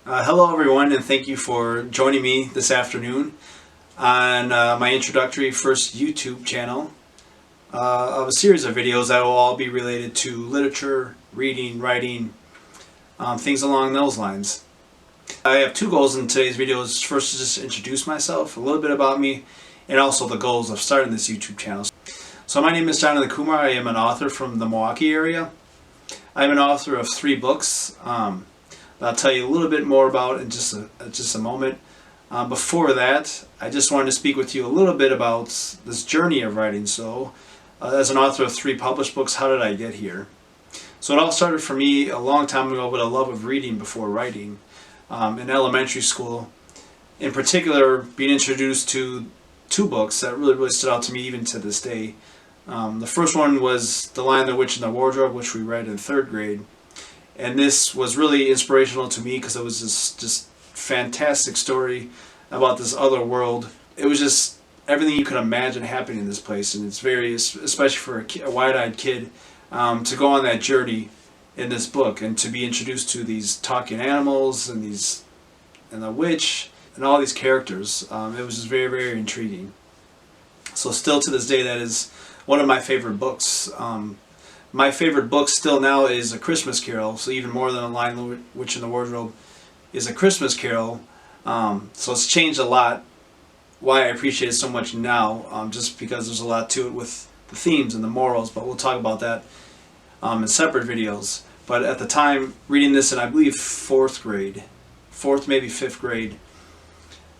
Hello everyone, and thank you for joining me this afternoon on my introductory first YouTube channel of a series of videos that will all be related to literature, reading, writing, things along those lines. I have two goals in today's videos. First, to just introduce myself, a little bit about me, and also the goals of starting this YouTube channel. So my name is Kumar. I am an author from the Milwaukee area. I'm an author of 3 books. I'll tell you a little bit more about in just a moment. Before that, I just wanted to speak with you a little bit about this journey of writing. So, as an author of 3 published books, how did I get here? So it all started for me a long time ago with a love of reading before writing. In elementary school, in particular, being introduced to 2 books that really stood out to me even to this day. The first one was The Lion, the Witch, and the Wardrobe, which we read in 3rd grade. And this was really inspirational to me because it was this just fantastic story about this other world. It was just everything you could imagine happening in this place, and it's very, especially for a wide-eyed kid, to go on that journey in this book and to be introduced to these talking animals and the witch and all these characters. It was just very, very intriguing. So still to this day, that is one of my favorite books. My favorite book still now is A Christmas Carol, so even more than A Lion, the Witch, and the Wardrobe is A Christmas Carol. So it's changed a lot. Why I appreciate it so much now, just because there's a lot to it with the themes and the morals, but we'll talk about that in separate videos. But at the time, reading this in, I believe, 4th grade, 4th, maybe 5th grade,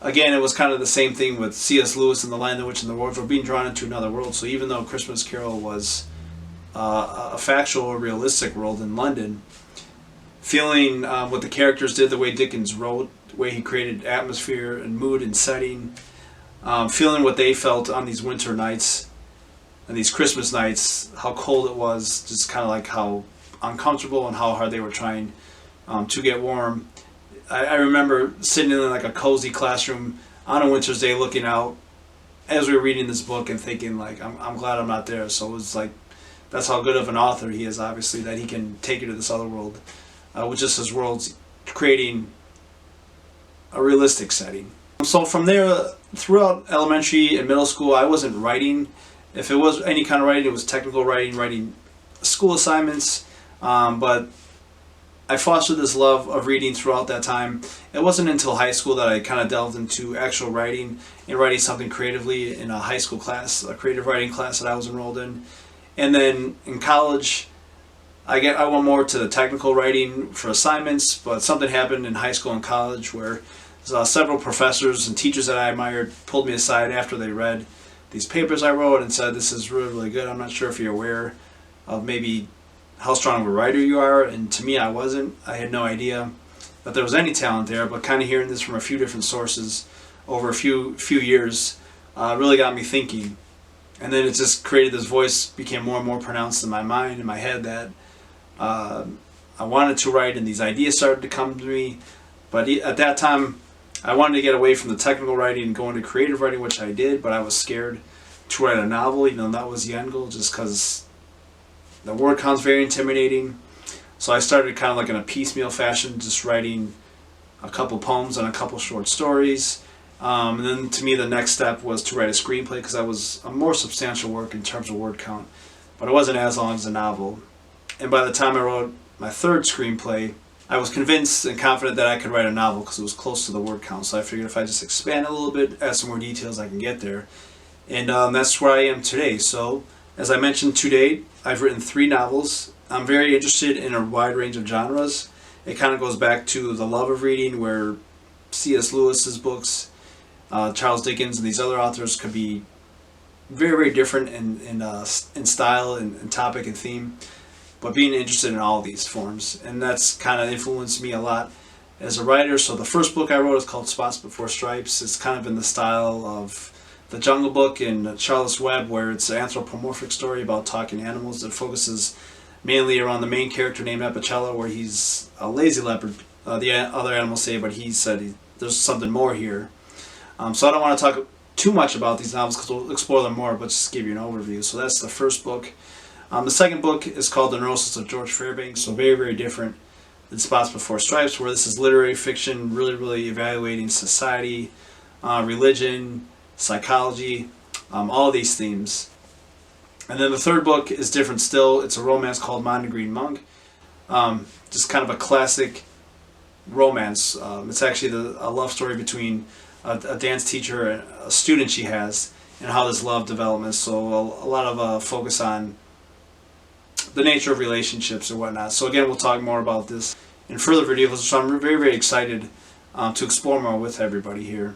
again, it was kind of the same thing with C.S. Lewis and The Lion, the Witch, and the Wardrobe, being drawn into another world. So even though Christmas Carol was a factual or realistic world in London, feeling what the characters did, the way Dickens wrote, the way he created atmosphere and mood and setting, feeling what they felt on these winter nights and these Christmas nights, how cold it was, just kind of like how uncomfortable and how hard they were trying to get warm. I remember sitting in like a cozy classroom on a winter's day looking out as we were reading this book and thinking like, I'm glad I'm not there. So it was like, that's how good of an author he is, obviously, that he can take you to this other world with just his worlds, creating a realistic setting. So from there, throughout elementary and middle school, I wasn't writing. If it was any kind of writing, it was technical writing, writing school assignments, but I fostered this love of reading throughout that time. It wasn't until high school that I kind of delved into actual writing and writing something creatively in a high school class, a creative writing class that I was enrolled in. And then in college, I went more to the technical writing for assignments, but something happened in high school and college where several professors and teachers that I admired pulled me aside after they read these papers I wrote and said, "This is really, really good. I'm not sure if you're aware of maybe how strong of a writer you are." And to me, I wasn't. I had no idea that there was any talent there, but kind of hearing this from a few different sources over a few years really got me thinking. And then it just created, this voice became more and more pronounced in my mind, in my head, that I wanted to write, and these ideas started to come to me. But at that time, I wanted to get away from the technical writing and go into creative writing, which I did, but I was scared to write a novel, even though that was the end goal, just because the word count's very intimidating. So I started kind of like in a piecemeal fashion, just writing a couple poems and a couple short stories. And then to me the next step was to write a screenplay, because that was a more substantial work in terms of word count, but it wasn't as long as a novel. And by the time I wrote my 3rd screenplay, I was convinced and confident that I could write a novel because it was close to the word count. So I figured if I just expand a little bit, add some more details, I can get there. And that's where I am today. So as I mentioned, to date, I've written 3 novels. I'm very interested in a wide range of genres. It kind of goes back to the love of reading, where C.S. Lewis's books, Charles Dickens, and these other authors could be very, very different in style and topic and theme, but being interested in all these forms. And that's kind of influenced me a lot as a writer. So the first book I wrote is called Spots Before Stripes. It's kind of in the style of The Jungle Book and Charlotte's Web, where it's an anthropomorphic story about talking animals that focuses mainly around the main character named Epicella, where he's a lazy leopard. The other animals say, but he said there's something more here. So I don't want to talk too much about these novels because we'll explore them more, but just give you an overview. So that's the first book. The second book is called The Neurosis of George Fairbanks, so very, very different The Spots Before Stripes, where this is literary fiction, really evaluating society, religion, psychology, all these themes. And then the third book is different still. It's a romance called Mon the Green Monk. Just kind of a classic romance. It's actually a love story between a dance teacher and a student she has, and how this love develops. So a lot of focus on the nature of relationships and whatnot. So again, we'll talk more about this in further videos. So I'm very excited to explore more with everybody here.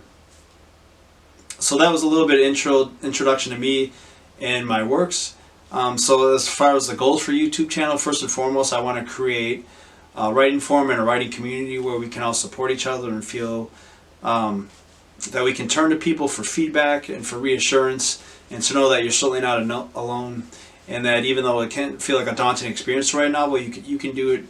So that was a little bit of introduction to me and my works. So as far as the goals for YouTube channel, first and foremost, I want to create a writing forum and a writing community where we can all support each other and feel that we can turn to people for feedback and for reassurance, and to know that you're certainly not alone, and that even though it can feel like a daunting experience to write a novel, you can do it.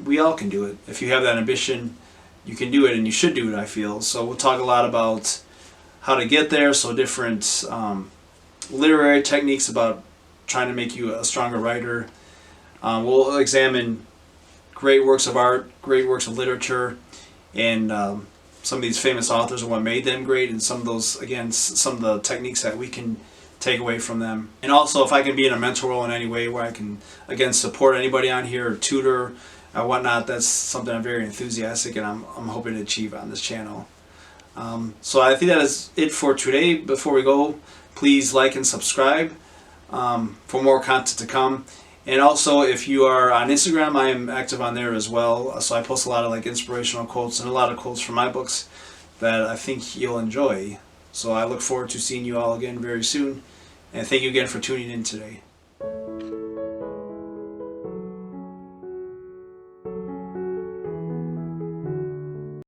We all can do it. If you have that ambition, you can do it, and you should do it, I feel. So we'll talk a lot about how to get there, so different literary techniques about trying to make you a stronger writer. We'll examine great works of art, great works of literature, and some of these famous authors and what made them great, and some of those, again, some of the techniques that we can take away from them. And also, if I can be in a mentor role in any way where I can, again, support anybody on here, or tutor, or whatnot, that's something I'm very enthusiastic and I'm hoping to achieve on this channel. So I think that is it for today. Before we go, please like and subscribe for more content to come. And also, if you are on Instagram, I am active on there as well. So I post a lot of like inspirational quotes and a lot of quotes from my books that I think you'll enjoy. So I look forward to seeing you all again very soon. And thank you again for tuning in today.